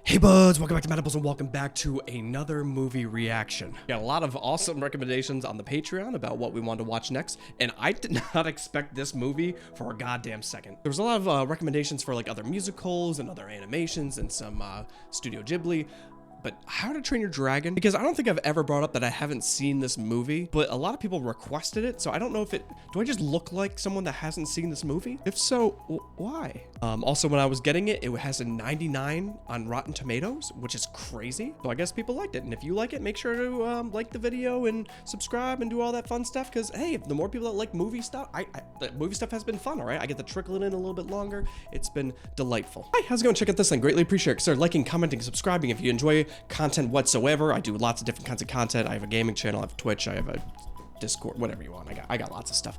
Hey buds, welcome back to Matables and welcome back to another movie reaction. Got a lot of awesome recommendations on the Patreon about what we want to watch next, and I did not expect this movie for a goddamn second. There was a lot of recommendations for like other musicals and other animations and some Studio Ghibli, but How to Train Your Dragon, because I don't think I've ever brought up that I haven't seen this movie, but a lot of people requested it, so I don't know if do I just look like someone that hasn't seen this movie? If so, why? Also, when I was getting it, it has a 99 on Rotten Tomatoes, which is crazy, so I guess people liked it, and if you like it, make sure to like the video and subscribe and do all that fun stuff, because hey, the more people that like movie stuff, the movie stuff has been fun, all right? I get to trickle it in a little bit longer. It's been delightful. Hi, how's it going? Check out this thing. Greatly appreciate it. Consider liking, commenting, subscribing if you enjoy content whatsoever. I do lots of different kinds of content. I have a gaming channel, I have Twitch, I have a Discord, whatever you want. I got lots of stuff.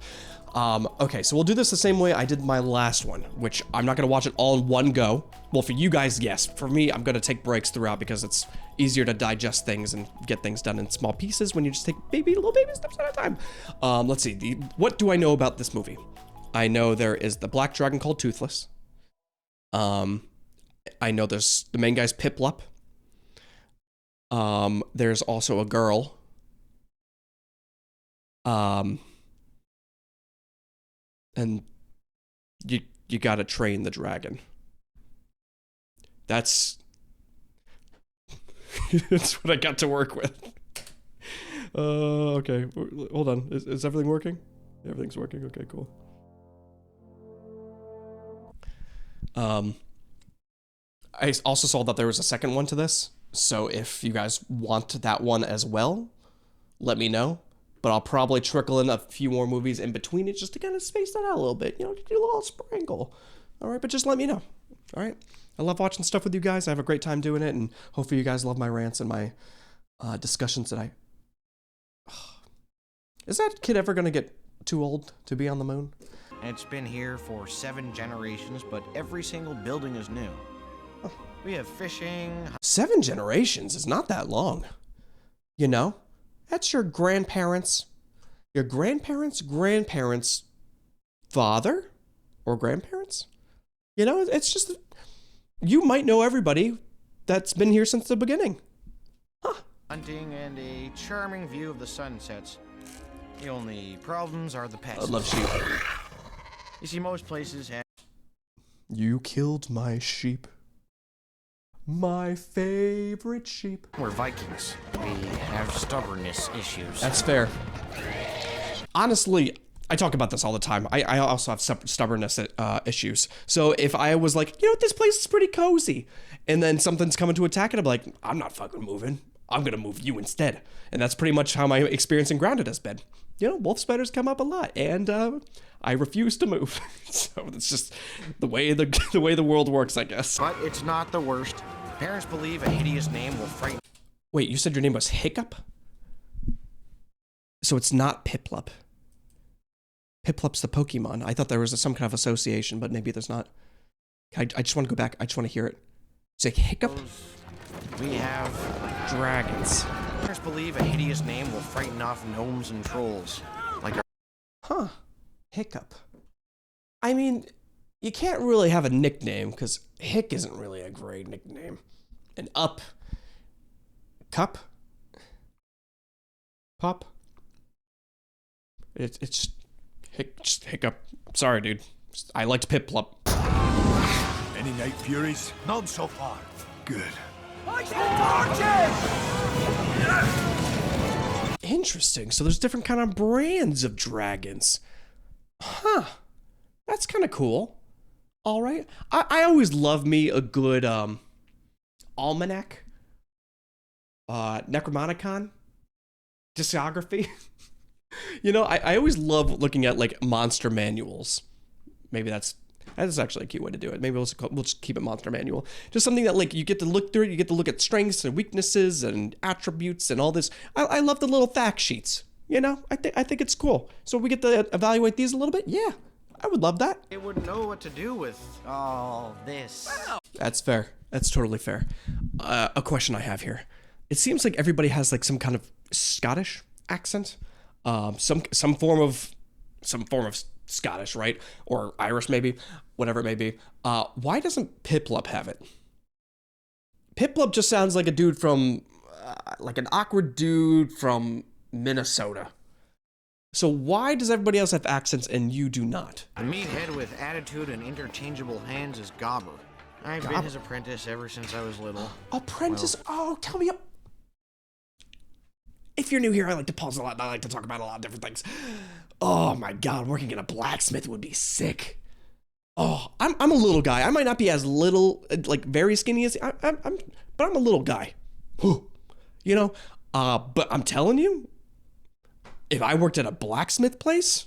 Okay, so we'll do this the same way I did my last one, which I'm not gonna watch it all in one go. Well, for you guys, yes. For me, I'm gonna take breaks throughout because it's easier to digest things and get things done in small pieces when you just take little baby steps at a time. Let's see, what do I know about this movie? I know there is the black dragon called Toothless. I know there's the main guy's Piplup. There's also a girl. And you gotta train the dragon. That's that's what I got to work with. Okay, hold on. Is everything working? Everything's working. Okay, cool. I also saw that there was a second one to this. So if you guys want that one as well, let me know. But I'll probably trickle in a few more movies in between it just to kind of space that out a little bit, you know, to do a little sprinkle. All right, but just let me know. All right. I love watching stuff with you guys. I have a great time doing it, and hopefully you guys love my rants and my discussions that Is that kid ever going to get too old to be on the moon? It's been here for 7 generations, but every single building is new. Oh. We have fishing. 7 generations is not that long. You know? That's your grandparents' father or grandparents. You know, it's just, you might know everybody that's been here since the beginning. Huh. Hunting and a charming view of the sunsets. The only problems are the pests. I love sheep. You see, most places have... You killed my sheep. My favorite sheep. We're Vikings. We have stubbornness issues. That's fair. Honestly, I talk about this all the time. I also have stubbornness issues. So if I was like, you know what, this place is pretty cozy, and then something's coming to attack it, I'm like, I'm not fucking moving. I'm gonna move you instead. And that's pretty much how my experience in Grounded has been. You know, wolf spiders come up a lot, and I refuse to move. So it's just the way the world works, I guess. But it's not the worst. Parents believe a hideous name will frighten... Wait, you said your name was Hiccup? So it's not Piplup. Piplup's the Pokemon. I thought there was some kind of association, but maybe there's not. I just want to go back. I just want to hear it. Say Hiccup. We have... dragons. Parents believe a hideous name will frighten off gnomes and trolls. Like our... Huh. Hiccup. I mean, you can't really have a nickname, because Hick isn't really a great nickname. And Up. Cup? Pop? It's just Hiccup. Sorry, dude. I liked Piplup. Any night furies? None so far. Good. Interesting. So there's different kind of brands of dragons. Huh. That's kind of cool. All right. I always love me a good almanac. Necromonicon. Discography. You know, I always love looking at like monster manuals. Maybe that's actually a cute way to do it. Maybe we'll just keep it monster manual. Just something that like you get to look through it, you get to look at strengths and weaknesses and attributes and all this. I love the little fact sheets. You know, I think it's cool. So we get to evaluate these a little bit. Yeah, I would love that. They wouldn't know what to do with all this. That's fair. That's totally fair. A question I have here. It seems like everybody has like some kind of Scottish accent. Some form of Scottish, right? Or Irish maybe, whatever it may be. Why doesn't Piplup have it? Piplup just sounds like a dude from, like an awkward dude from Minnesota. So why does everybody else have accents and you do not? The meathead with attitude and interchangeable hands is Gobber. I've been his apprentice ever since I was little. Apprentice? Oh, tell me. If you're new here, I like to pause a lot and I like to talk about a lot of different things. Oh my God, working in a blacksmith would be sick. Oh, I'm a little guy. I might not be as little, like very skinny as but I'm a little guy. You know, but I'm telling you, if I worked at a blacksmith place,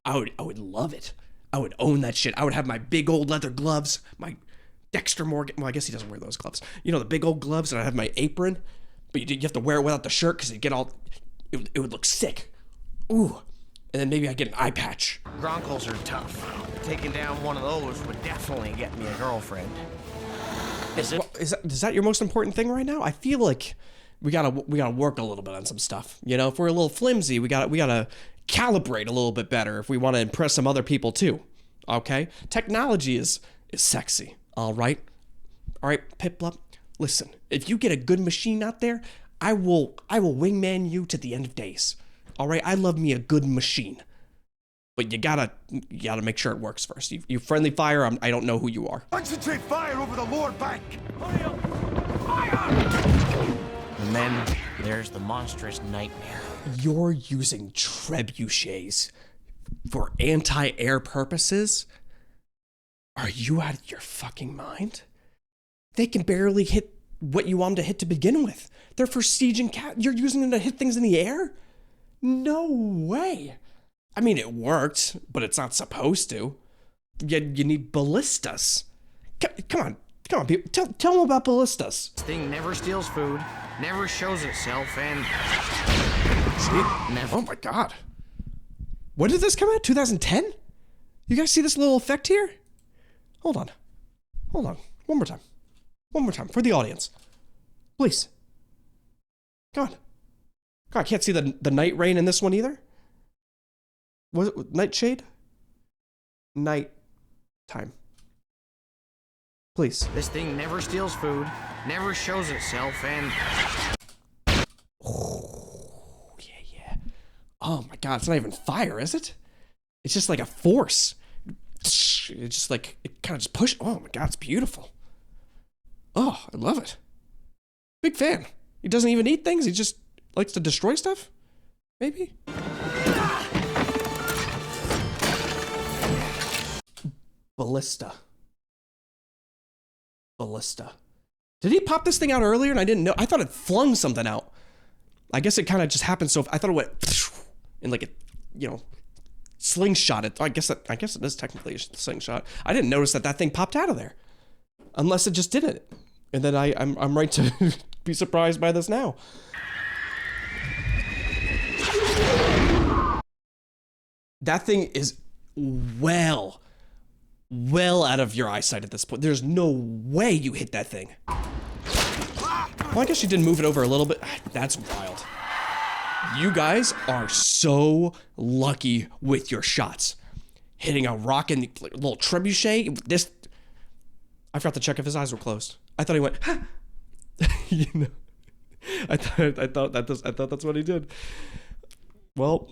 I would love it. I would own that shit. I would have my big old leather gloves, my Dexter Morgan. Well, I guess he doesn't wear those gloves. You know, the big old gloves, and I'd have my apron, but you have to wear it without the shirt because it would look sick. Ooh. And then maybe I get an eye patch. Gronkles are tough. Taking down one of those would definitely get me a girlfriend. Is that your most important thing right now? I feel like we gotta work a little bit on some stuff. You know, if we're a little flimsy, we gotta calibrate a little bit better if we want to impress some other people too. Okay? Technology is sexy. All right, Piplup. Listen, if you get a good machine out there, I will wingman you to the end of days. All right, I love me a good machine, but you gotta make sure it works first. You friendly fire, I don't know who you are. Concentrate fire over the lower bank. Hurry up! Fire! And then there's the monstrous nightmare. You're using trebuchets for anti-air purposes? Are you out of your fucking mind? They can barely hit what you want them to hit to begin with. They're for siege and you're using them to hit things in the air? No way. I mean, it worked, but it's not supposed to. You need ballistas. Come on, people. Tell them about ballistas. This thing never steals food, never shows itself, and... never... Oh my God. When did this come out? 2010? You guys see this little effect here? Hold on. One more time for the audience. Please. Come on. God, I can't see the night rain in this one either. Was it nightshade? Night time. Please. This thing never steals food, never shows itself, and... Oh, yeah. Oh my God, it's not even fire, is it? It's just like a force. It's just like, it kind of just pushed. Oh my God, it's beautiful. Oh, I love it. Big fan. He doesn't even eat things, he just likes to destroy stuff? Maybe? Ballista. Did he pop this thing out earlier and I didn't know? I thought it flung something out. I guess it kind of just happened so I thought it went in like a, slingshot it. I guess it is technically a slingshot. I didn't notice that thing popped out of there. Unless it just did it. And then I'm right to be surprised by this now. That thing is well out of your eyesight at this point. There's no way you hit that thing. Well, I guess you did move it over a little bit. That's wild. You guys are so lucky with your shots. Hitting a rock in the little trebuchet. I forgot to check if his eyes were closed. I thought he went, ha! I thought that's what he did. Well,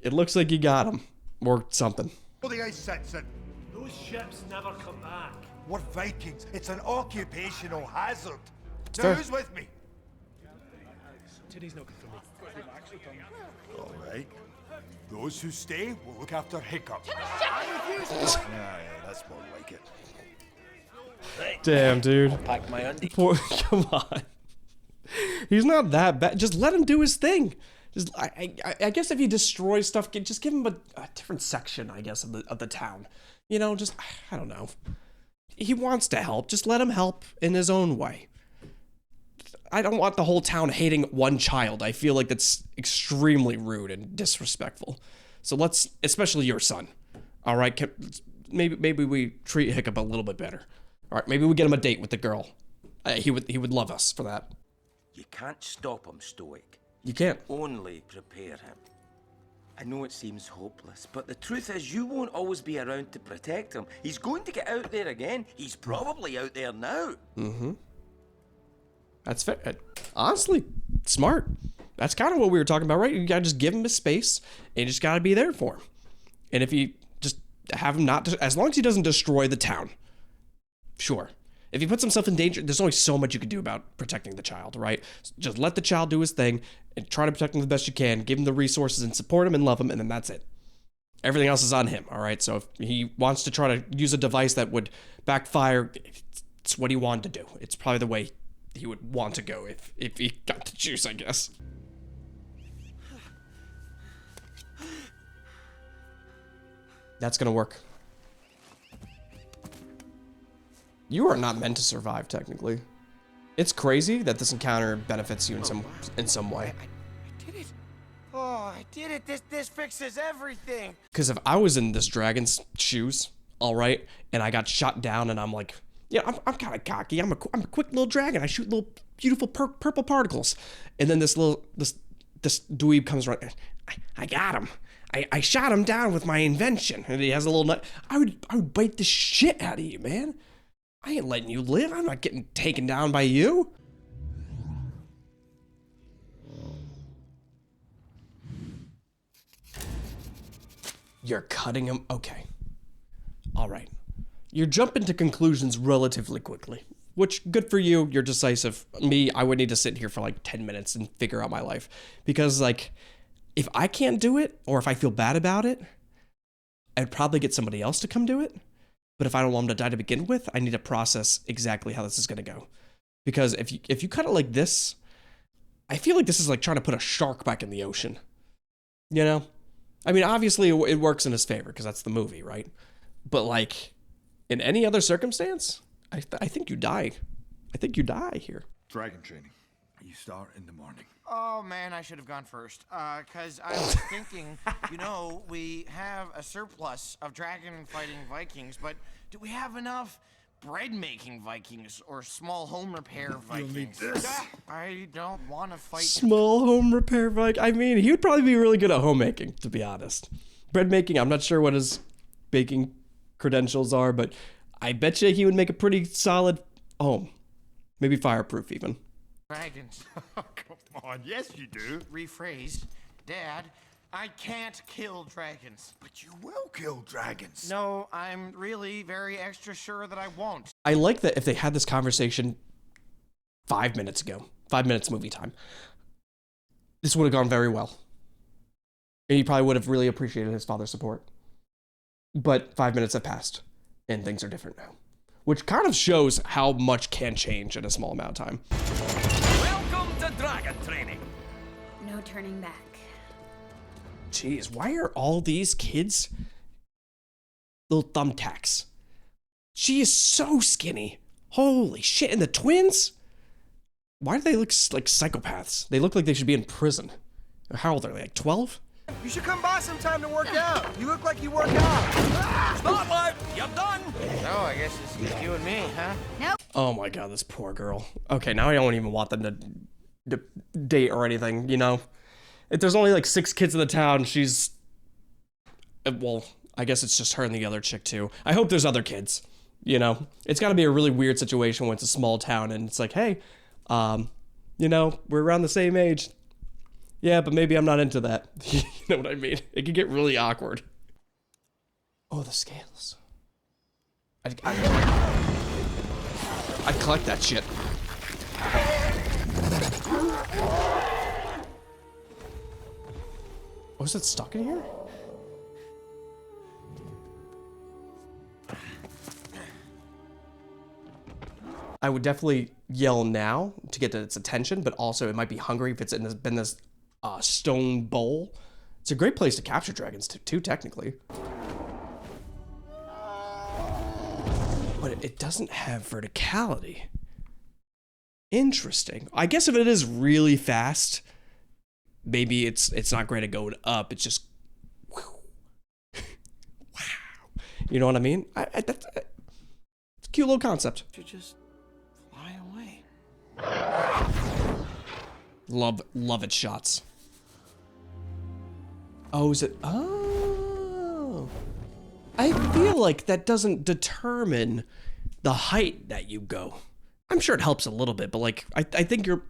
it looks like you got him. Or something. The ice sets in. Those ships never come back. We're Vikings. It's an occupational hazard. Now, fair. who's with me? Today's not good for me. All right. Those who stay will look after Hiccup. Yeah, that's more like it. Damn, dude. Pack my undies. Come on. He's not that bad. Just let him do his thing. Just, I guess if he destroys stuff, just give him a different section, I guess, of the town. Just, I don't know. He wants to help. Just let him help in his own way. I don't want the whole town hating one child. I feel like that's extremely rude and disrespectful. So let's, especially your son. All right, maybe we treat Hiccup a little bit better. All right, maybe we get him a date with the girl. He would love us for that. You can't stop him, Stoic. You can't. Only prepare him. I know it seems hopeless, but the truth is you won't always be around to protect him. He's going to get out there again. He's probably out there now. Mm-hmm. That's fair. Honestly, smart. That's kind of what we were talking about, right? You gotta just give him his space, and you just gotta be there for him. And if you just have him not, as long as he doesn't destroy the town, sure. If he puts himself in danger, there's only so much you can do about protecting the child, right? Just let the child do his thing and try to protect him the best you can. Give him the resources and support him and love him, and then that's it. Everything else is on him, all right? So if he wants to try to use a device that would backfire, it's what he wanted to do. It's probably the way he would want to go if he got to choose, I guess. That's gonna work. You are not meant to survive, technically. It's crazy that this encounter benefits you in some way. I did it. Oh, I did it. This fixes everything. Because if I was in this dragon's shoes, all right, and I got shot down, and I'm like, yeah, I'm kind of cocky. I'm a quick little dragon. I shoot little beautiful purple particles, and then this dweeb comes around. I got him. I shot him down with my invention, and he has a little nut. I would bite the shit out of you, man. I ain't letting you live. I'm not getting taken down by you. You're cutting him? Okay. All right. You're jumping to conclusions relatively quickly, which, good for you. You're decisive. Me, I would need to sit here for like 10 minutes and figure out my life. Because, like, if I can't do it, or if I feel bad about it, I'd probably get somebody else to come do it. But if I don't want him to die to begin with, I need to process exactly how this is going to go. Because if you cut it like this, I feel like this is like trying to put a shark back in the ocean. You know? I mean, obviously it works in his favor because that's the movie, right? But like, in any other circumstance, I think you die. I think you die here. Dragon training. You start in the morning. Oh, man, I should have gone first. Because I was thinking, you know, we have a surplus of dragon-fighting Vikings, but do we have enough bread-making Vikings or small home repair Vikings? I don't want to fight... Small home repair Viking? I mean, he would probably be really good at homemaking, to be honest. Bread making, I'm not sure what his baking credentials are, but I bet you he would make a pretty solid home. Maybe fireproof, even. Dragons. Come on, yes you do. Rephrase. Dad, I can't kill dragons. But you will kill dragons. No, I'm really very extra sure that I won't. I like that if they had this conversation 5 minutes ago, 5 minutes movie time, this would have gone very well. And he probably would have really appreciated his father's support. But 5 minutes have passed, and things are different now. Which kind of shows how much can change in a small amount of time. Welcome to dragon training. No turning back. Jeez, why are all these kids little thumbtacks? She is so skinny. Holy shit, and the twins? Why do they look like psychopaths? They look like they should be in prison. How old are they, like 12? You should come by sometime to work out. You look like you work out. Spotlight, you're done. So, I guess it's just you and me, huh? Nope. Oh my god, this poor girl. Okay, now I don't even want them to date or anything, you know? If there's only like 6 kids in the town, she's... Well, I guess it's just her and the other chick too. I hope there's other kids, you know? It's gotta be a really weird situation when it's a small town and it's like, hey, you know, we're around the same age. Yeah, but maybe I'm not into that. You know what I mean? It could get really awkward. Oh, the scales. I'd collect that shit. Oh, is it stuck in here? I would definitely yell now to get its attention, but also it might be hungry if it's been this stone bowl. It's a great place to capture dragons too, technically. But it doesn't have verticality. Interesting. I guess if it is really fast, maybe it's not great at going up. It's just wow. You know what I mean? It's a cute little concept. You just fly away. Love its shots. Oh, is it? Oh. I feel like that doesn't determine the height that you go. I'm sure it helps a little bit, but like I think your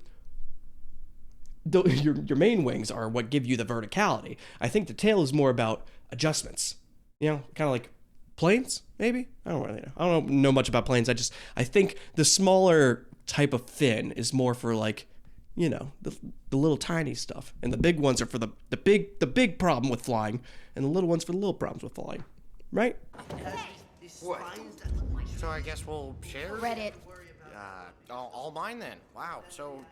main wings are what give you the verticality. I think the tail is more about adjustments. You know, kind of like planes, maybe? I don't really know. I don't know much about planes. I think the smaller type of fin is more for like, you know, the little tiny stuff. And the big ones are for the big problem with flying, and the little ones for the little problems with flying. Right? What? So I guess we'll share? Reddit. All mine then. Wow. So,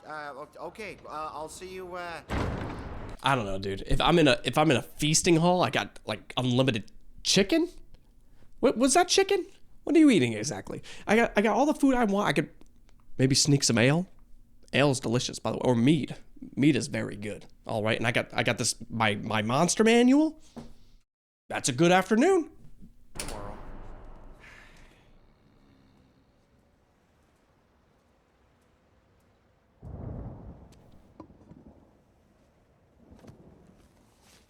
okay. I'll see you, I don't know, dude. If I'm in a feasting hall, I got like unlimited chicken. What was that chicken? What are you eating exactly? I got all the food I want. I could maybe sneak some ale. Ale is delicious, by the way, or mead. Mead is very good. All right, and I got this my monster manual. That's a good afternoon.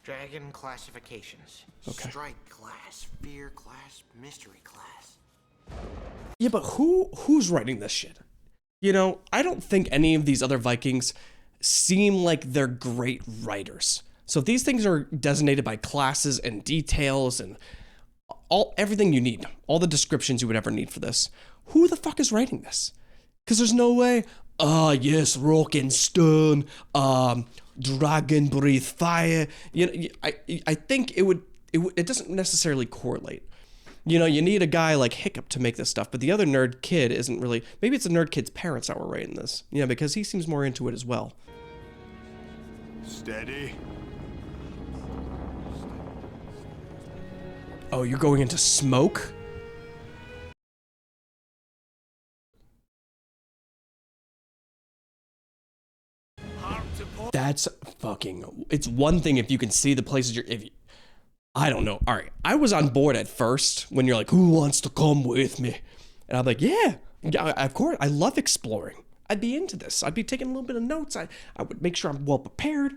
Dragon classifications. Okay. Strike class, fear class, mystery class. Yeah, but who's writing this shit? You know, I don't think any of these other Vikings seem like they're great writers. So if these things are designated by classes and details and everything you need, all the descriptions you would ever need for this, who the fuck is writing this? Because there's no way, yes, rock and stone, dragon breathe fire. You know, I think it doesn't necessarily correlate. You know, you need a guy like Hiccup to make this stuff, but the other nerd kid isn't really. Maybe it's the nerd kid's parents that were writing this. Yeah, because he seems more into it as well. Steady. Oh, you're going into smoke? That's fucking. It's one thing if you can see the places I don't know. All right, I was on board at first when you're like, "Who wants to come with me?" And I'm like, "Yeah, of course. I love exploring. I'd be into this. I'd be taking a little bit of notes. I would make sure I'm well prepared.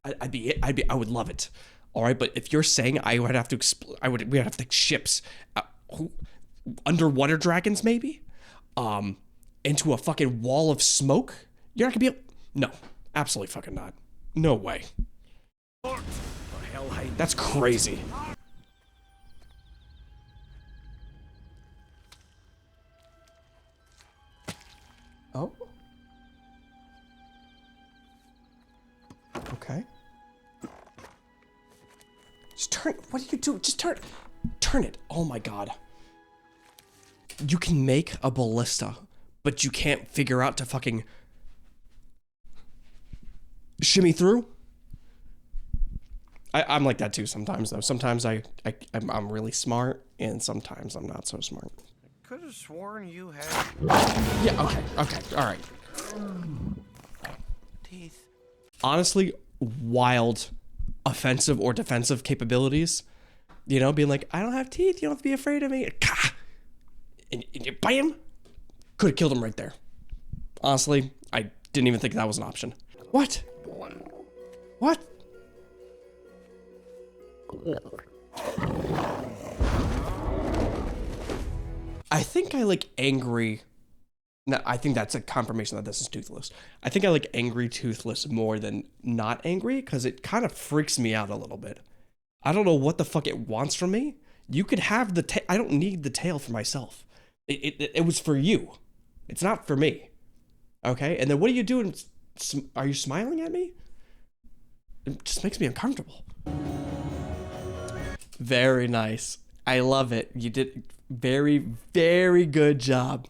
I would love it. All right, but if you're saying I would have to explore, we'd have to take ships, underwater dragons maybe, into a fucking wall of smoke. You're not gonna be no, absolutely fucking not. No way. That's crazy. Oh. Okay. Just turn. What do you do? Just turn. Turn it. Oh my god. You can make a ballista, but you can't figure out to fucking shimmy through. I'm like that too sometimes though. Sometimes I'm really smart, and sometimes I'm not so smart. Could have sworn you had Yeah. Okay. All right. teeth. Honestly, wild offensive or defensive capabilities. You know, being like, I don't have teeth. You don't have to be afraid of me. And you bite him. Could have killed him right there. Honestly, I didn't even think that was an option. What? What? I think I like angry. No, I think that's a confirmation that this is toothless. I think I like angry toothless more than not angry because it kind of freaks me out a little bit. I don't know what the fuck it wants from me. You could have the tail. I don't need the tail for myself. It was for you. It's not for me. Okay? And then what are you doing? Are you smiling at me? It just makes me uncomfortable. Very nice. I love it. You did very, very good job.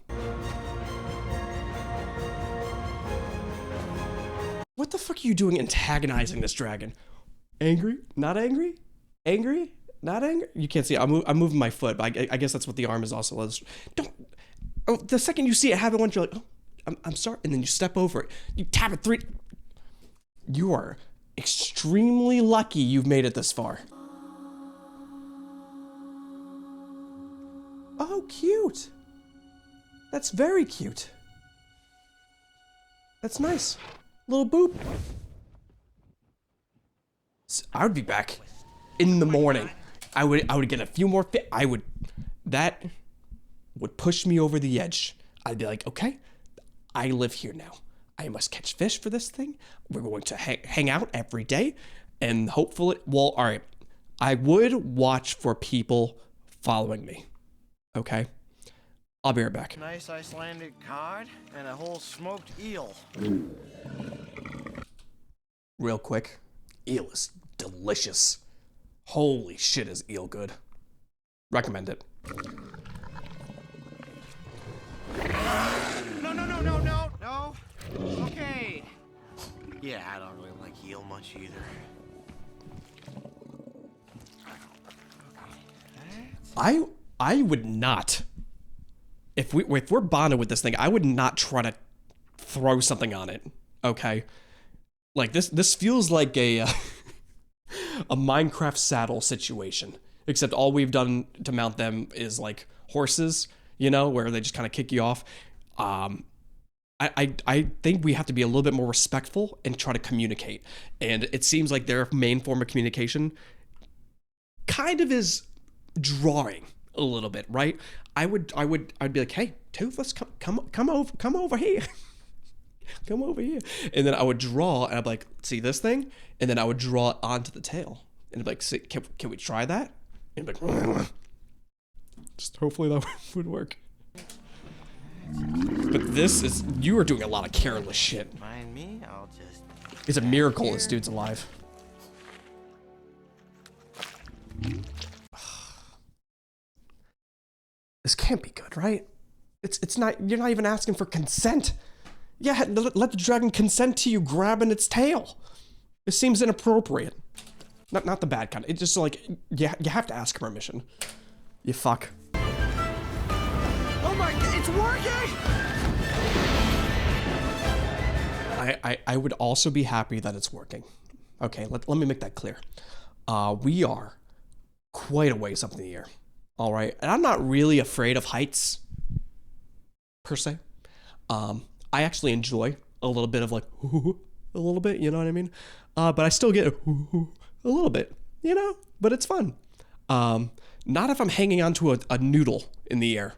What the fuck are you doing antagonizing this dragon? Angry? Not angry? Angry? Not angry? You can't see it. I'm moving my foot, but I guess that's what the arm is also. Don't. Oh, the second you see it happen once, you're like, oh, I'm sorry. And then you step over it. You tap it 3. You are extremely lucky you've made it this far. Oh, cute. That's very cute. That's nice. Little boop. I would be back in the morning. I would get a few more that would push me over the edge. I'd be like, okay, I live here now. I must catch fish for this thing. We're going to hang out every day, and hopefully, well, all right. I would watch for people following me. Okay? I'll be right back. Nice Icelandic cod and a whole smoked eel. Real quick, eel is delicious. Holy shit, is eel good. Recommend it. No. Okay. Yeah, I don't really like eel much either. I would not. If we're bonded with this thing, I would not try to throw something on it. Okay? Like this feels like a a Minecraft saddle situation. Except all we've done to mount them is like horses, you know, where they just kind of kick you off. I think we have to be a little bit more respectful and try to communicate. And it seems like their main form of communication kind of is drawing a little bit, right? I'd be like, hey, Toothless, come over here. Come over here. And then I would draw, and I'd be like, see this thing? And then I would draw it onto the tail. And I'd be like, see, can we try that? And I'd be like, just hopefully that would work. But this is, you are doing a lot of careless shit. Mind me, I'll just... It's a miracle this dude's alive. This can't be good, right? It's not, you're not even asking for consent. Yeah, let the dragon consent to you grabbing its tail. It seems inappropriate. Not the bad kind. It's just like, you have to ask permission. You fuck. Oh my God, it's working! I would also be happy that it's working. Okay, let me make that clear. We are quite a ways up in the air. All right, and I'm not really afraid of heights, per se. I actually enjoy a little bit of like, a little bit, you know what I mean? But I still get a little bit, you know? But it's fun. Not if I'm hanging onto a noodle in the air.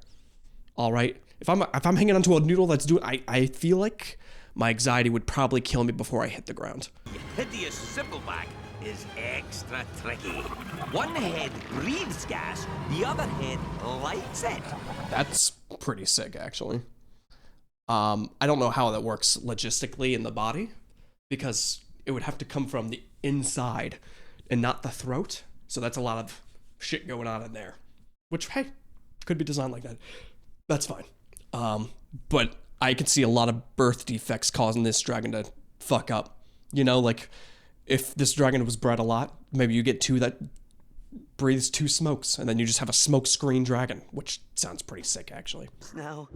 All right, if I'm hanging onto a noodle that's doing, I feel like my anxiety would probably kill me before I hit the ground. Hideous Sippleback is extra tricky. One head breathes gas, the other head lights it. That's pretty sick, actually. I don't know how that works logistically in the body, because it would have to come from the inside and not the throat. So that's a lot of shit going on in there, which, hey, could be designed like that. That's fine. But I could see a lot of birth defects causing this dragon to fuck up. You know, like if this dragon was bred a lot, maybe you get two that breathes two smokes, and then you just have a smoke screen dragon, which sounds pretty sick, actually. Now.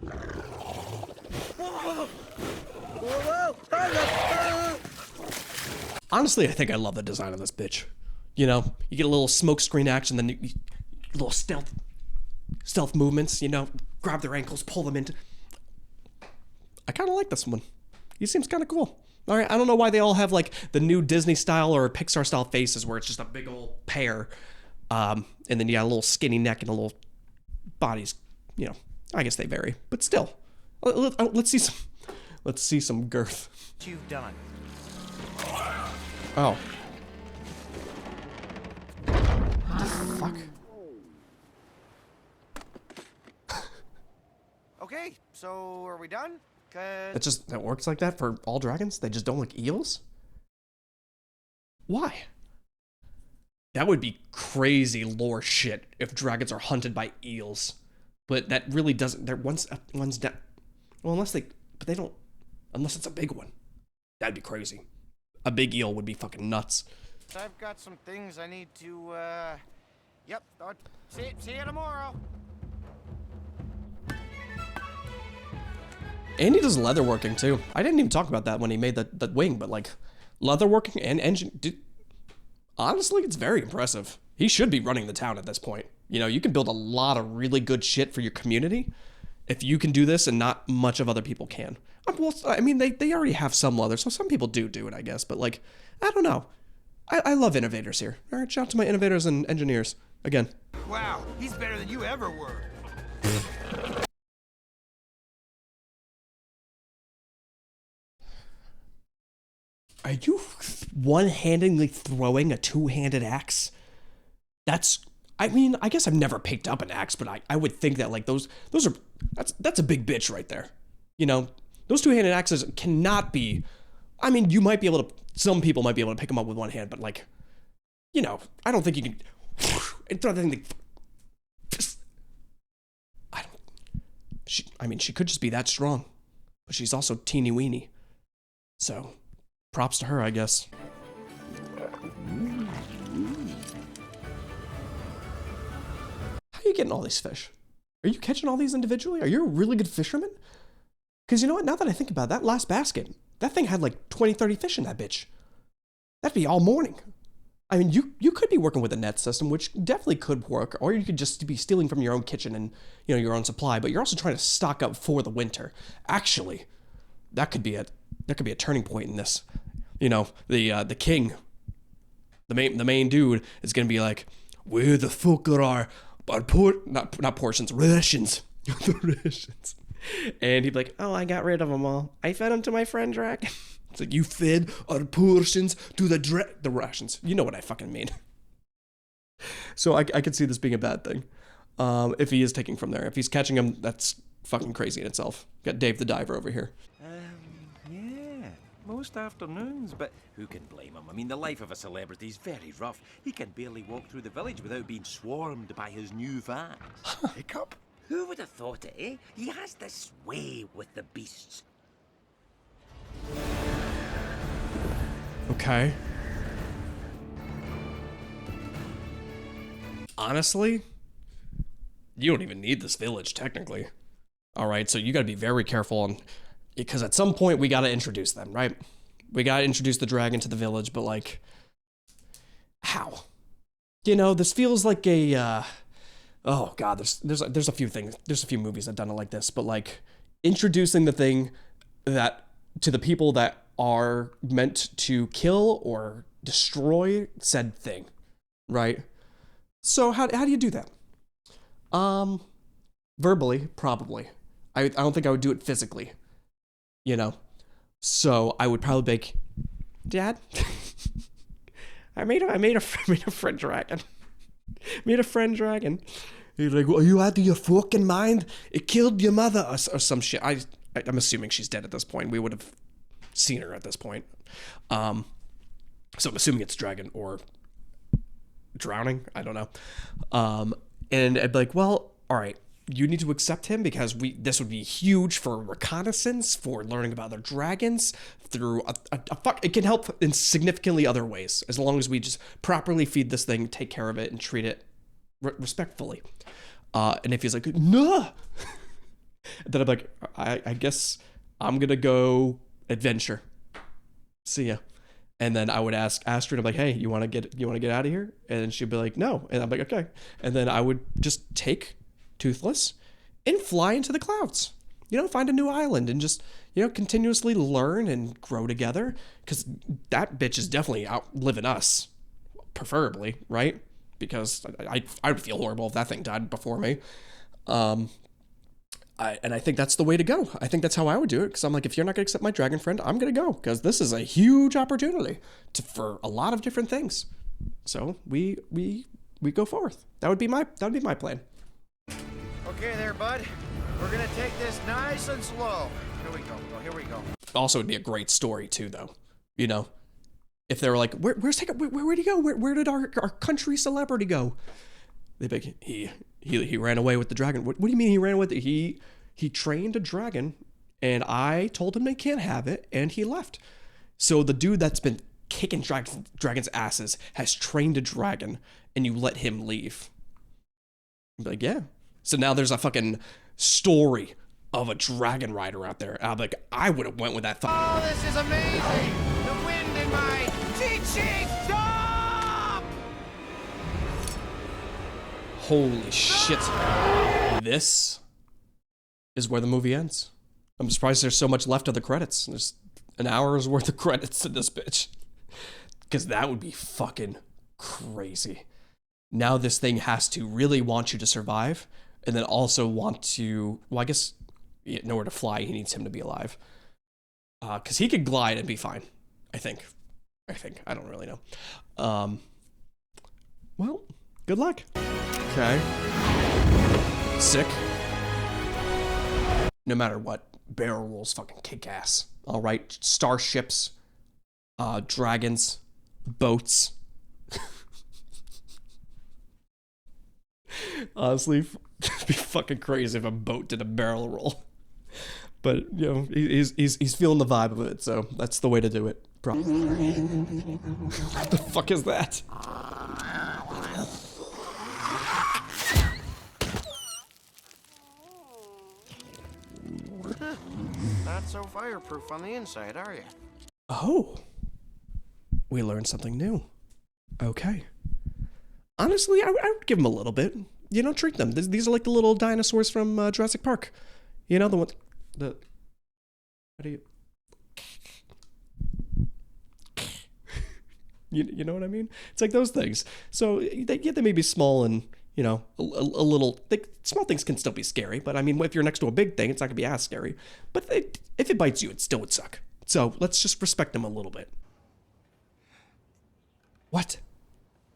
Honestly, I think I love the design of this bitch. You know, you get a little smoke screen action, then you little stealth movements, you know, grab their ankles, pull them into. I kind of like this one. He seems kind of cool. All right, I don't know why they all have like the new Disney style or Pixar style faces where it's just a big old pear, and then you got a little skinny neck and a little bodies. You know, I guess they vary, but still, let's see some girth. What you've done. Oh. What the fuck? Okay, so are we done? Cause That works like that for all dragons? They just don't like eels? Why? That would be crazy lore shit if dragons are hunted by eels. But that really doesn't, they're one's down. Well, unless it's a big one. That'd be crazy. A big eel would be fucking nuts. I've got some things I need to, yep, see you tomorrow. And he does leatherworking too. I didn't even talk about that when he made the wing, but like leatherworking and engine, dude, honestly, it's very impressive. He should be running the town at this point. You know, you can build a lot of really good shit for your community if you can do this, and not much of other people can. Well, I mean, they already have some leather, so some people do it, I guess. But like, I don't know. I love innovators here. All right, shout out to my innovators and engineers again. Wow, he's better than you ever were. Are you one-handedly throwing a two-handed axe? I mean, I guess I've never picked up an axe, but I would think that like that's a big bitch right there. You know, those two-handed axes cannot be, I mean, you might be able to, some people might be able to pick them up with one hand, but like, you know, I don't think you can and throw that thing like, I mean, she could just be that strong, but she's also teeny weeny. So, props to her, I guess. How are you getting all these fish? Are you catching all these individually? Are you a really good fisherman? Because you know what? Now that I think about it, that last basket, that thing had like 20, 30 fish in that bitch. That'd be all morning. I mean, you could be working with a net system, which definitely could work, or you could just be stealing from your own kitchen and, you know, your own supply, but you're also trying to stock up for the winter. Actually, that could be a turning point in this. You know, the king, the main dude is gonna be like, where the fuck are our not portions, rations. The rations. And he'd be like, oh, I got rid of them all. I fed them to my friend Drac. It's like, you fed our portions to the rations. You know what I fucking mean. So I could see this being a bad thing. If he is taking from there. If he's catching them, that's fucking crazy in itself. Got Dave the Diver over here. Yeah, most afternoons, but who can blame him? I mean, the life of a celebrity is very rough. He can barely walk through the village without being swarmed by his new fans. Hiccup? Who would have thought it, eh? He has this way with the beasts. Okay. Honestly, you don't even need this village, technically. All right, so you gotta be very careful, because at some point we gotta introduce them, right? We gotta introduce the dragon to the village, but like, how? You know, this feels like a, oh god, there's a few things, there's a few movies that have done it like this, but like, introducing the thing that, to the people that are meant to kill or destroy said thing, right? So how do you do that? Verbally, probably. I don't think I would do it physically, you know? So I would probably be like, Dad, I made a friend dragon. Made a friend dragon. He's like, well, are you out of your fucking mind? It killed your mother or some shit. I'm assuming she's dead at this point. We would have seen her at this point. So I'm assuming it's dragon or drowning. I don't know. And I'd be like, well, all right, you need to accept him because this would be huge for reconnaissance, for learning about other dragons, through it can help in significantly other ways, as long as we just properly feed this thing, take care of it, and treat it respectfully. And if he's like, no, then I'm like, I guess I'm gonna go adventure. See ya. And then I would ask Astrid, I'm like, hey, you wanna get out of here? And she'd be like, no. And I'm like, okay. And then I would just take Toothless and fly into the clouds. You know, find a new island and just, you know, continuously learn and grow together. Because that bitch is definitely outliving us, preferably, right? Because I would feel horrible if that thing died before me. And I think that's the way to go. I think that's how I would do it. Because I'm like, if you're not going to accept my dragon friend, I'm going to go. Because this is a huge opportunity for a lot of different things. So we go forth. That would be my plan. Okay there, bud. We're gonna take this nice and slow. Here we go. Also, it'd be a great story too, though. You know, if they were like, where's Hiccup? Where'd he go? Where did our country celebrity go? They'd be like, he ran away with the dragon. What do you mean he ran with it? He trained a dragon, and I told him they can't have it, and he left. So the dude that's been kicking dragons' asses has trained a dragon, and you let him leave. I'd be like, yeah. So now there's a fucking story of a dragon rider out there. I'm like, I would have went with that. Oh, this is amazing! The wind in my cheat sheet! Stop! Holy shit. This is where the movie ends. I'm surprised there's so much left of the credits. There's an hour's worth of credits in this bitch. Because that would be fucking crazy. Now this thing has to really want you to survive, and then also want to, well, I guess in order to fly, he needs him to be alive. Because he could glide and be fine. I think. I don't really know. Well, good luck. Okay. Sick. No matter what, barrel rolls fucking kick ass. All right, starships, dragons, boats. Honestly, it'd be fucking crazy if a boat did a barrel roll. But you know, he's feeling the vibe of it, so that's the way to do it. What the fuck is that? Not so fireproof on the inside, are you? Oh, we learned something new. Okay. Honestly, I would give them a little bit. You know, treat them. These are like the little dinosaurs from Jurassic Park. You know, the one, how do you? You know what I mean? It's like those things. So they may be small and, you know, a little. Small things can still be scary, but I mean, if you're next to a big thing, it's not gonna be as scary. But if it bites you, it still would suck. So let's just respect them a little bit. What?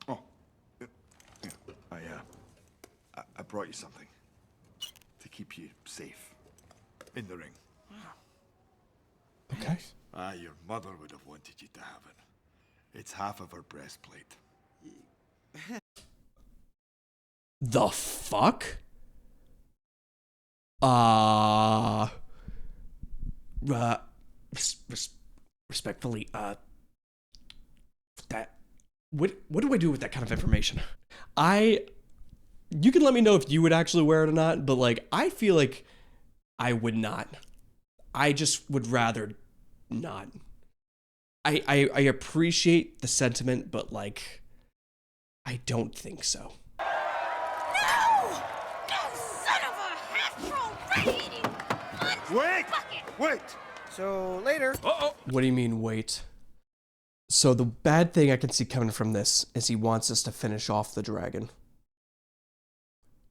Oh, I brought you something to keep you safe in the ring. Okay. Your mother would have wanted you to have it. It's half of her breastplate. The fuck? Respectfully, that, what do I do with that kind of information? You can let me know if you would actually wear it or not, but like, I feel like I would not. I just would rather not. I appreciate the sentiment, but like, I don't think so. No! No son of a half-grown rat-eating Wait! So later. What do you mean, wait? So the bad thing I can see coming from this is he wants us to finish off the dragon.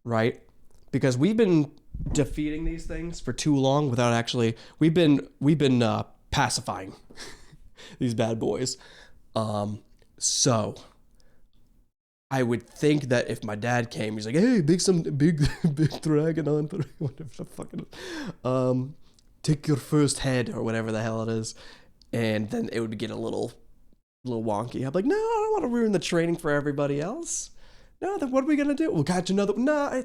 Right? Because we've been defeating these things for too long without actually, we've been pacifying these bad boys. So I would think that if my dad came, he's like, hey, big dragon on, whatever the fucking, take your first head or whatever the hell it is, and then it would get a little wonky. I'm like, no, I don't want to ruin the training for everybody else. No, then what are we gonna do? We'll catch another. No,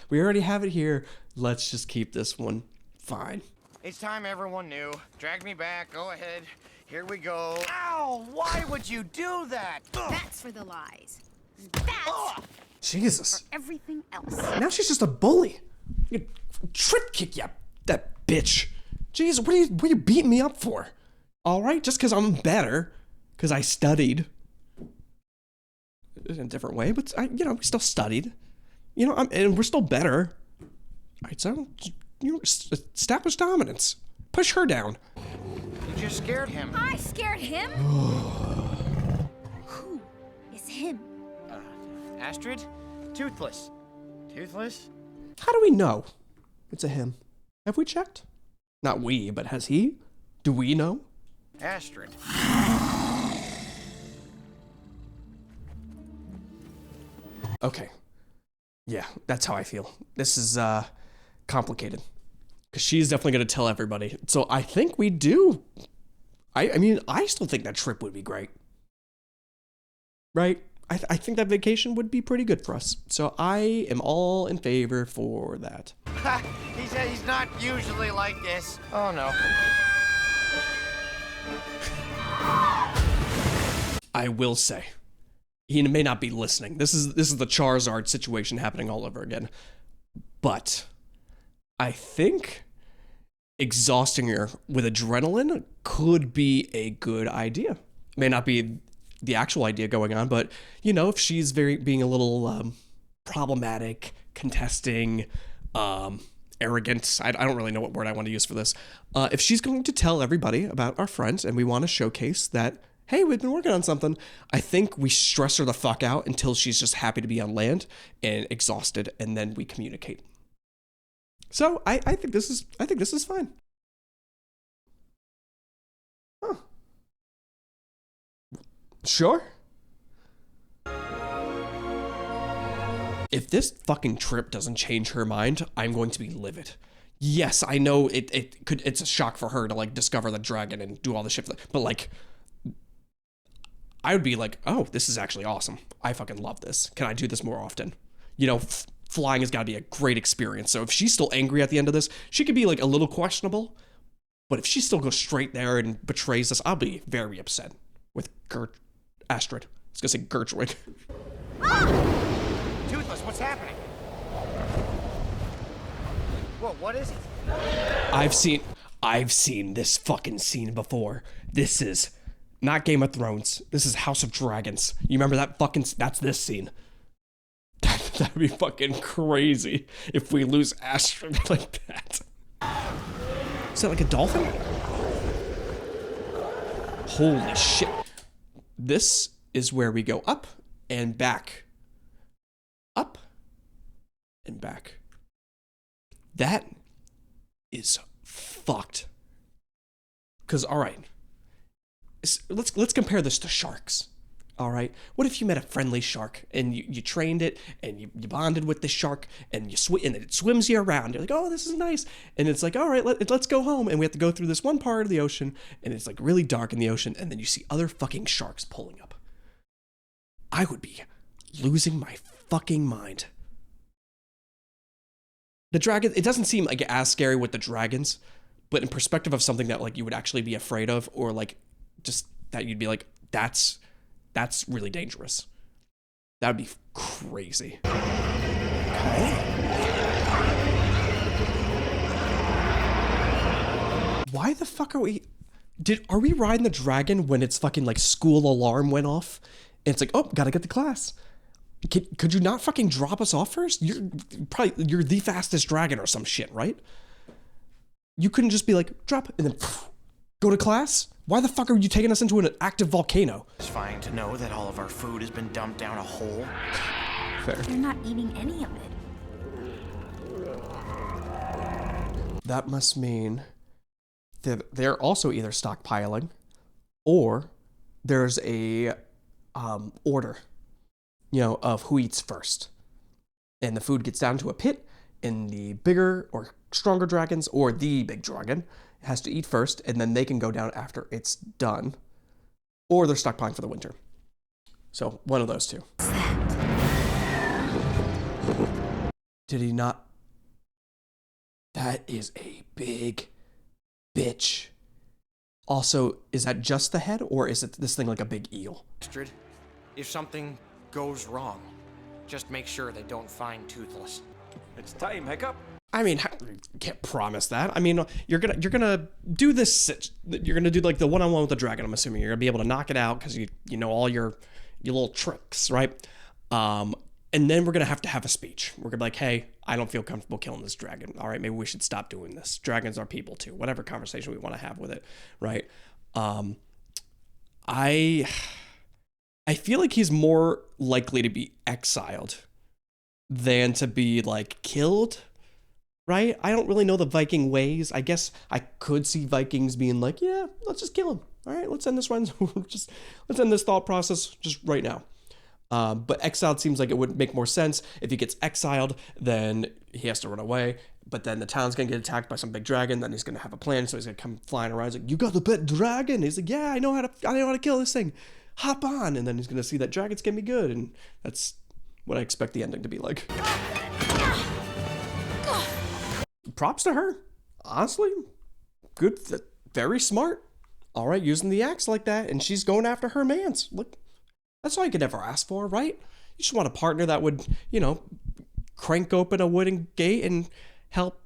we already have it here. Let's just keep this one. Fine. It's time everyone knew. Drag me back. Go ahead. Here we go. Ow! Why would you do that? That's for the lies. That's Jesus. for everything else. Now she's just a bully. You trip kick you, that bitch. Jeez, what are you beating me up for? All right, just because I'm better, because I studied in a different way, but we still studied. And we're still better. All right, so establish dominance. Push her down. You just scared him. I scared him? Who is him? Astrid? Toothless. Toothless? How do we know it's a him? Have we checked? Not we, but has he? Do we know? Astrid. Okay. Yeah, that's how I feel. This is complicated. Because she's definitely going to tell everybody. So I think we do. I mean, I still think that trip would be great. Right? I think that vacation would be pretty good for us. So I am all in favor for that. He's not usually like this. Oh no. I will say, he may not be listening. This is the Charizard situation happening all over again. But I think exhausting her with adrenaline could be a good idea. May not be the actual idea going on, but if she's being a little problematic, contesting, arrogant, I don't really know what word I want to use for this. If she's going to tell everybody about our friends and we want to showcase that, hey, we've been working on something, I think we stress her the fuck out until she's just happy to be on land and exhausted, and then we communicate. So I think this is fine. Huh. Sure. If this fucking trip doesn't change her mind, I'm going to be livid. Yes, I know it's a shock for her to like discover the dragon and do all the shit, but like, I would be like, oh, this is actually awesome. I fucking love this. Can I do this more often? You know, flying has got to be a great experience. So if she's still angry at the end of this, she could be like a little questionable, but if she still goes straight there and betrays us, I'll be very upset with Astrid. I was gonna say Gertrude. Toothless, what's happening? Whoa, what is it? I've seen this fucking scene before. This is not Game of Thrones. This is House of Dragons. You remember that that's this scene. That'd be fucking crazy if we lose Astrid like that. Is that like a dolphin? Holy shit. This is where we go up and back. Up and back. That is fucked. Because, all right, let's compare this to sharks. All right, what if you met a friendly shark and you trained it and you bonded with the shark and and it swims you around? You're like, oh, this is nice. And it's like, all right, let's go home. And we have to go through this one part of the ocean and it's like really dark in the ocean. And then you see other fucking sharks pulling up. I would be losing my fucking mind. The dragon, it doesn't seem like as scary with the dragons, but in perspective of something that like you would actually be afraid of, or like just that you'd be like, that's really dangerous. That would be crazy. Okay. Why the fuck are we riding the dragon when it's fucking like school alarm went off? And it's like, oh, gotta get to class. Could you not fucking drop us off first? You're the fastest dragon or some shit, right? You couldn't just be like, drop, and then go to class? Why the fuck are you taking us into an active volcano? It's fine to know that all of our food has been dumped down a hole. Fair. You're not eating any of it. That must mean that they're also either stockpiling or there's a order, you know, of who eats first. And the food gets down to a pit, and the bigger or stronger dragons, or the big dragon, has to eat first, and then they can go down after it's done. Or they're stockpiling for the winter. So, one of those two. Did he not? That is a big bitch. Also, is that just the head, or is it this thing like a big eel? Astrid, if something goes wrong, just make sure they don't find Toothless. It's time, Hiccup. I mean, I can't promise that. I mean, you're gonna do this. You're gonna do like the one-on-one with the dragon. I'm assuming you're gonna be able to knock it out because you know all your little tricks, right? And then we're gonna have to have a speech. We're gonna be like, hey, I don't feel comfortable killing this dragon. All right, maybe we should stop doing this. Dragons are people too. Whatever conversation we want to have with it, right? I feel like he's more likely to be exiled than to be like killed, right? I don't really know the Viking ways. I guess I could see Vikings being like, yeah, let's just kill him. All right, let's end this run. Let's end this thought process just right now. But exiled seems like it would make more sense. If he gets exiled, then he has to run away. But then the town's gonna get attacked by some big dragon. Then he's gonna have a plan, so he's gonna come flying around. He's like, "You got the pet dragon?" He's like, "Yeah, I know how to kill this thing. Hop on!" And then he's gonna see that dragons can be good, and that's what I expect the ending to be like. Props to her, honestly. Good, very smart. All right, using the axe like that, and she's going after her mans. Look. That's all you could ever ask for, right? You just want a partner that would, you know, crank open a wooden gate and help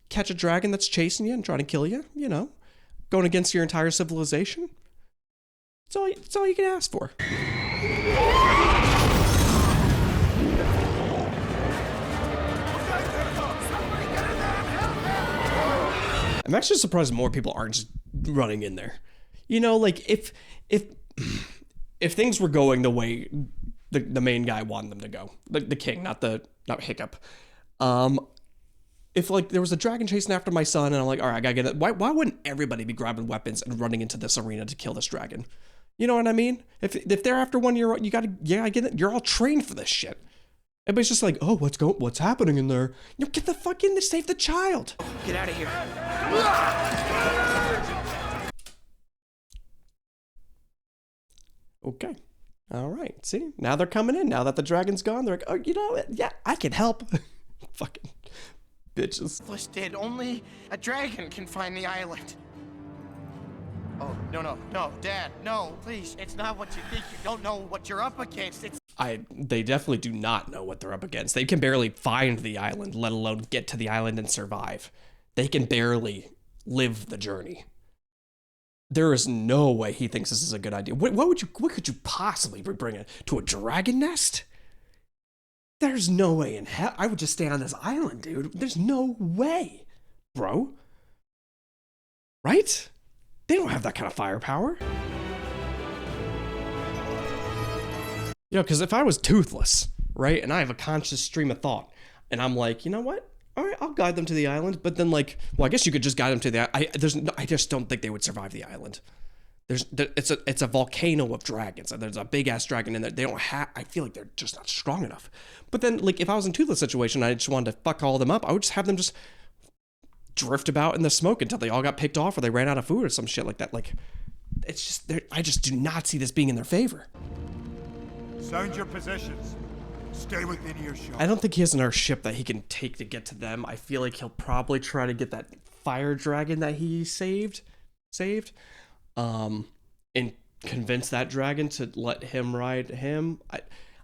catch a dragon that's chasing you and trying to kill you, you know, going against your entire civilization. It's all you can ask for. I'm actually surprised more people aren't just running in there. You know, like if things were going the way the main guy wanted them to go, the king, not Hiccup. If like there was a dragon chasing after my son, and I'm like, all right, I gotta get it. Why wouldn't everybody be grabbing weapons and running into this arena to kill this dragon? You know what I mean? If they're after one, you gotta, yeah, I get it. You're all trained for this shit. Everybody's just like, oh, what's happening in there? You know, get the fuck in to save the child. Get out of here. Okay. All right. See, now they're coming in. Now that the dragon's gone, they're like, oh, you know what? Yeah, I can help. Fucking bitches. Did only a dragon can find the island. Oh, no, Dad, no, please. It's not what you think. You don't know what you're up against. They definitely do not know what they're up against. They can barely find the island, let alone get to the island and survive. They can barely live the journey. There is no way he thinks this is a good idea. What could you possibly be bringing to a dragon nest? There's no way in hell. I would just stay on this island, dude. There's no way, bro. Right? They don't have that kind of firepower. You know, because if I was toothless, right, and I have a conscious stream of thought, and I'm like, you know what? All right, I'll guide them to the island. But then, like, well, I guess you could just guide them to the. I just don't think they would survive the island. It's a volcano of dragons, and there's a big ass dragon in there. They don't have. I feel like they're just not strong enough. But then, like, if I was in toothless situation, I just wanted to fuck all of them up. I would just have them just drift about in the smoke until they all got picked off or they ran out of food or some shit like that. Like, it's just, I just do not see this being in their favor. Sound your positions. Stay within earshot. I don't think he has another ship that he can take to get to them. I feel like he'll probably try to get that fire dragon that he saved, and convince that dragon to let him ride him.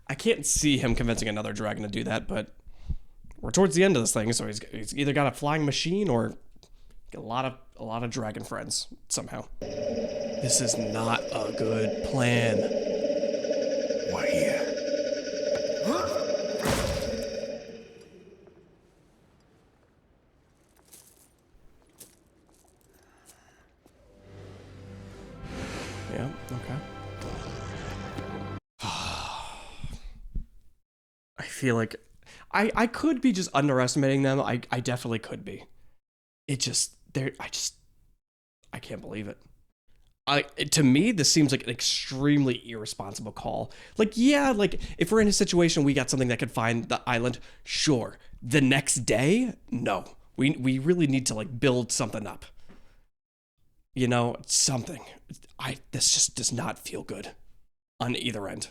I can't see him convincing another dragon to do that, but we're towards the end of this thing, so he's either got a flying machine or a lot of dragon friends somehow. This is not a good plan. We're here. Yeah, okay. I feel like I could be just underestimating them. I definitely could be. I can't believe it. To me, this seems like an extremely irresponsible call. Like, yeah, like if we're in a situation we got something that could find the island, sure. The next day, no. We really need to like build something up. You know, something. This just does not feel good on either end.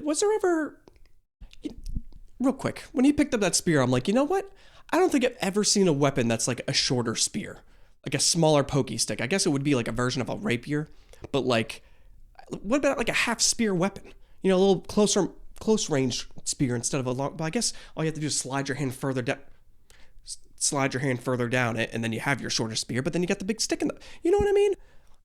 Was there ever, real quick, when he picked up that spear, I'm like, you know what? I don't think I've ever seen a weapon that's like a shorter spear, like a smaller pokey stick. I guess it would be like a version of a rapier, but like, what about like a half spear weapon? You know, a little close range spear instead of a long, but I guess all you have to do is slide your hand further down it, and then you have your shorter spear, but then you got the big stick in the, you know what I mean?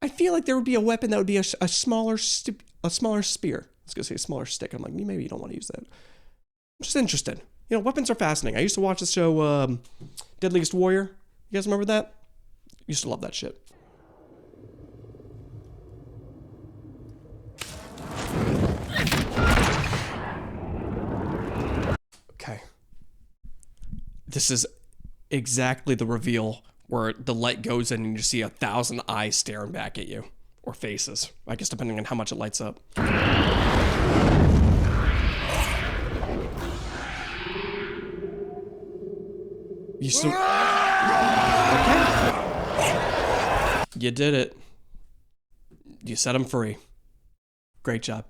I feel like there would be a weapon that would be a smaller spear. I was gonna say a smaller stick. I'm like, maybe you don't want to use that. I'm just interested. You know, weapons are fascinating. I used to watch the show Deadliest Warrior. You guys remember that? Used to love that shit. Okay. This is exactly the reveal where the light goes in and you see 1,000 eyes staring back at you. Or faces. I guess depending on how much it lights up. You still... Okay. You did it. You set him free. Great job.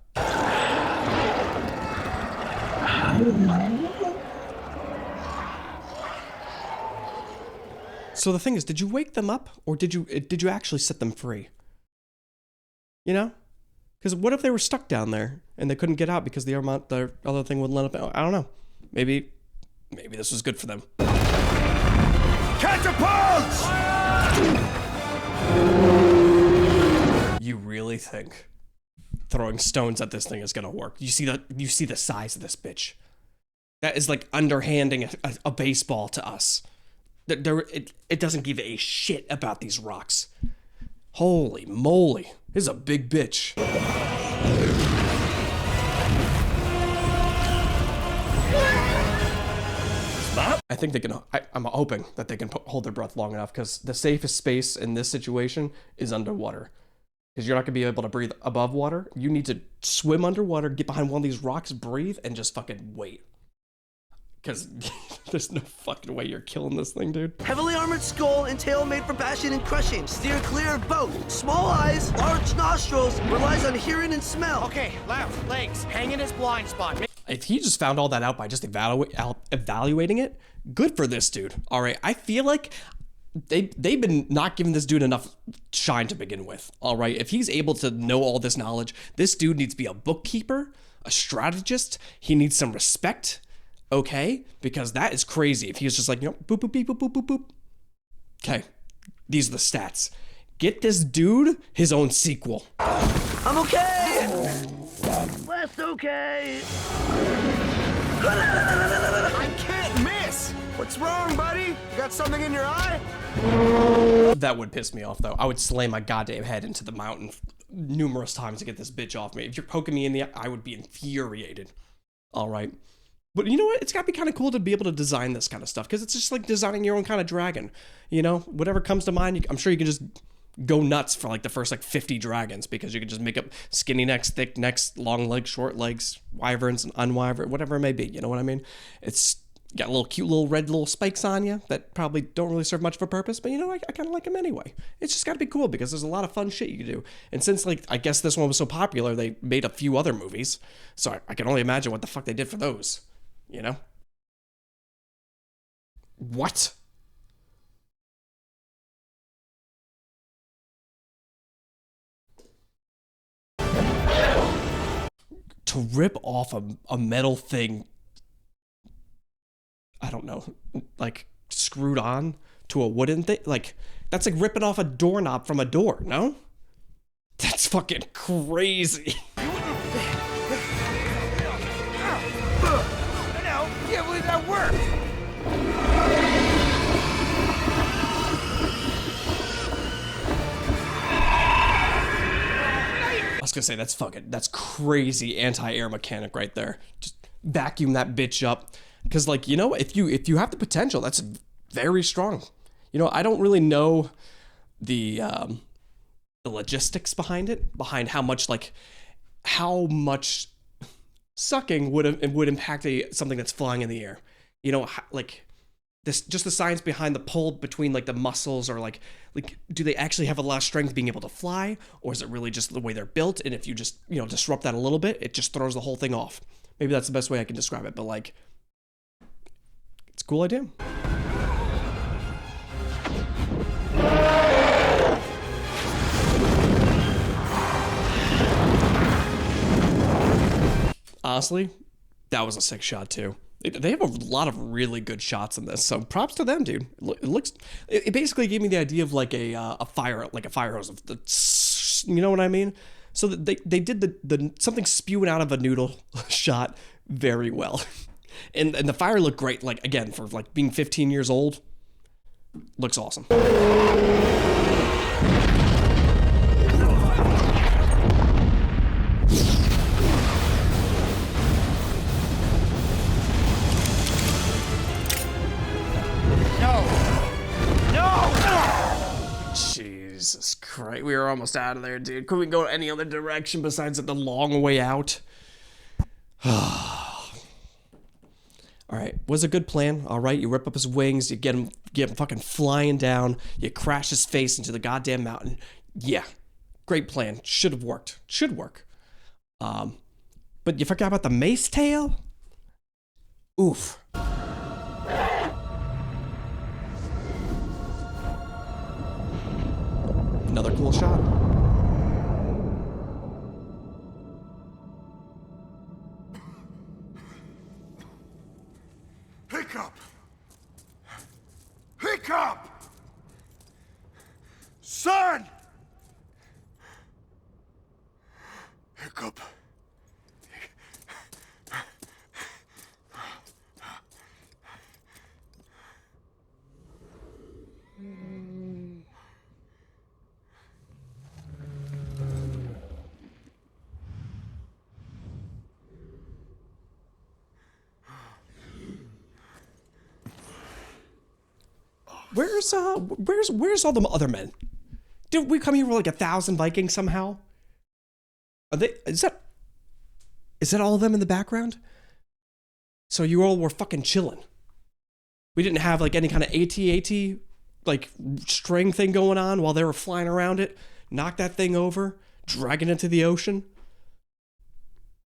So the thing is, did you wake them up, or did you actually set them free? You know? Because what if they were stuck down there and they couldn't get out because the other thing wouldn't let up? I don't know. Maybe this was good for them. Catapults! You really think throwing stones at this thing is gonna work? You see the size of this bitch. That is like underhanding a baseball to us. It doesn't give a shit about these rocks. Holy moly. This is a big bitch. I think they can, I'm hoping that they can hold their breath long enough, because the safest space in this situation is underwater. Because you're not gonna be able to breathe above water. You need to swim underwater, get behind one of these rocks, breathe, and just fucking wait. Because there's no fucking way you're killing this thing, dude. Heavily armored skull and tail made for bashing and crushing. Steer clear of both. Small eyes, large nostrils, relies on hearing and smell. Okay, left, legs, hang in his blind spot. If he just found all that out by just evaluating it, good for this dude. All right, I feel like they've been not giving this dude enough shine to begin with. All right, if he's able to know all this knowledge, this dude needs to be a bookkeeper, a strategist. He needs some respect, okay? Because that is crazy. If he's just like, you know, boop, boop, beep, boop, boop, boop, boop. Okay, these are the stats. Get this dude his own sequel. I'm okay. Less okay. I can't miss! What's wrong, buddy? You got something in your eye? That would piss me off, though. I would slam my goddamn head into the mountain numerous times to get this bitch off me. If you're poking me in the eye, I would be infuriated. All right. But you know what? It's got to be kind of cool to be able to design this kind of stuff, because it's just like designing your own kind of dragon. You know, whatever comes to mind, I'm sure you can just go nuts for like the first like 50 dragons, because you can just make up skinny necks, thick necks, long legs, short legs, wyverns and unwyvern, whatever it may be. You know what I mean? It's got little cute little red little spikes on you that probably don't really serve much of a purpose, but you know, I kind of like them anyway. It's just got to be cool, because there's a lot of fun shit you can do. And since like, I guess this one was so popular, they made a few other movies. So I can only imagine what the fuck they did for those, you know? What? To rip off a metal thing, I don't know, like screwed on to a wooden thing, like that's like ripping off a doorknob from a door, no? That's fucking crazy. No, can't believe that worked! I was gonna say, that's crazy anti-air mechanic right there. Just vacuum that bitch up. Because like, you know, if you have the potential, that's very strong. You know, I don't really know the logistics behind it, behind how much sucking would impact something that's flying in the air. You know, like this, just the science behind the pull between like the muscles, or like do they actually have a lot of strength being able to fly, or is it really just the way they're built? And if you just, you know, disrupt that a little bit, it just throws the whole thing off. Maybe that's the best way I can describe it, but like, it's a cool idea. Honestly, that was a sick shot too. They have a lot of really good shots in this, so props to them, dude. It basically gave me the idea of like a fire hose of the, you know what I mean? So that they did the something spewing out of a noodle shot very well, and the fire looked great. Like again, for like being 15 years old, looks awesome. Jesus Christ, we were almost out of there, dude. Could we go any other direction besides the long way out? All right, was a good plan. All right, you rip up his wings, you get him fucking flying down, you crash his face into the goddamn mountain. Yeah, great plan. Should have worked. Should work. But you forgot about the mace tail? Oof. Another cool shot. Hiccup! Hiccup! Son! Hiccup. where's all the other men? Did we come here with like 1,000 Vikings somehow? Are they? Is that all of them in the background? So you all were fucking chilling. We didn't have like any kind of AT-AT like string thing going on while they were flying around it. Knock that thing over, drag it into the ocean.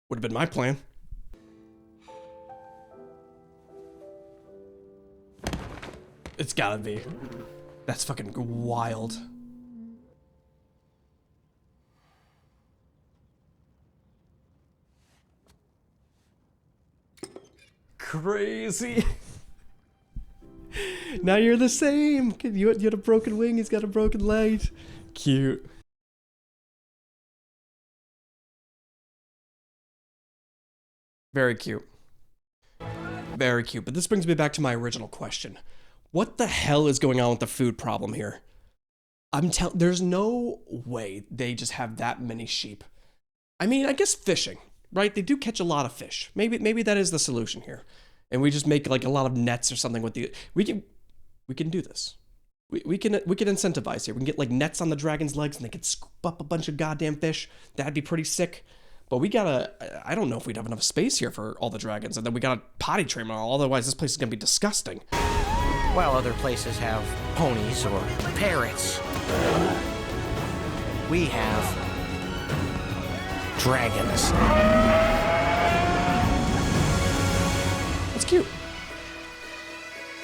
Would have been my plan. It's gotta be. That's fucking wild. Crazy. Now you're the same. You had a broken wing, he's got a broken leg. Cute. Very cute. Very cute. But this brings me back to my original question. What the hell is going on with the food problem here? There's no way they just have that many sheep. I mean, I guess fishing, right? They do catch a lot of fish. Maybe that is the solution here. And we just make like a lot of nets or something with the, we can do this. We can incentivize here. We can get like nets on the dragon's legs and they can scoop up a bunch of goddamn fish. That'd be pretty sick. But we I don't know if we'd have enough space here for all the dragons. And then we gotta potty train them all. Otherwise this place is gonna be disgusting. Well, other places have ponies or parrots. We have dragons. That's cute.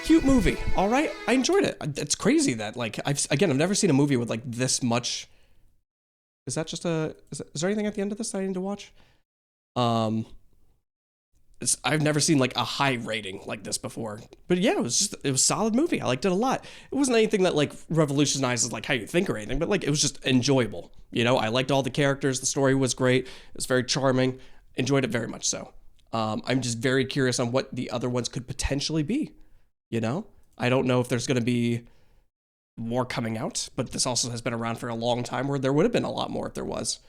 Cute movie. All right, I enjoyed it. It's crazy that like I've never seen a movie with like this much. Is that just is there anything at the end of this that I need to watch? I've never seen like a high rating like this before. But yeah, it was a solid movie. I liked it a lot. It wasn't anything that like revolutionizes like how you think or anything, but like it was just enjoyable. You know, I liked all the characters. The story was great. It was very charming. Enjoyed it very much so. I'm just very curious on what the other ones could potentially be. You know, I don't know if there's going to be more coming out, but this also has been around for a long time where there would have been a lot more if there was,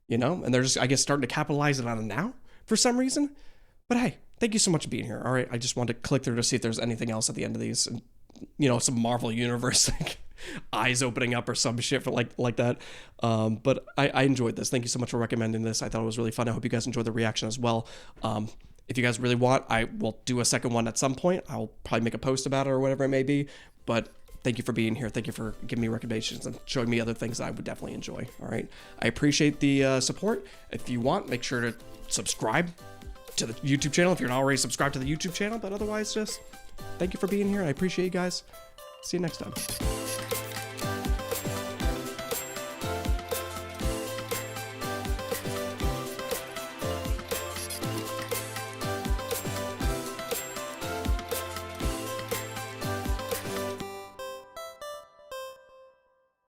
you know, and they're just, I guess, starting to capitalize it on it now for some reason. But hey, thank you so much for being here. All right, I just wanted to click through to see if there's anything else at the end of these, and you know, some Marvel Universe like eyes opening up or some shit for like that. But I enjoyed this. Thank you so much for recommending this. I thought it was really fun. I hope you guys enjoyed the reaction as well. If you guys really want, I will do a second one at some point. I'll probably make a post about it or whatever it may be. But thank you for being here. Thank you for giving me recommendations and showing me other things that I would definitely enjoy. All right. I appreciate the support. If you want, make sure to subscribe to the YouTube channel if you're not already subscribed to the YouTube channel. But otherwise, just thank you for being here. I appreciate you guys. See you next time.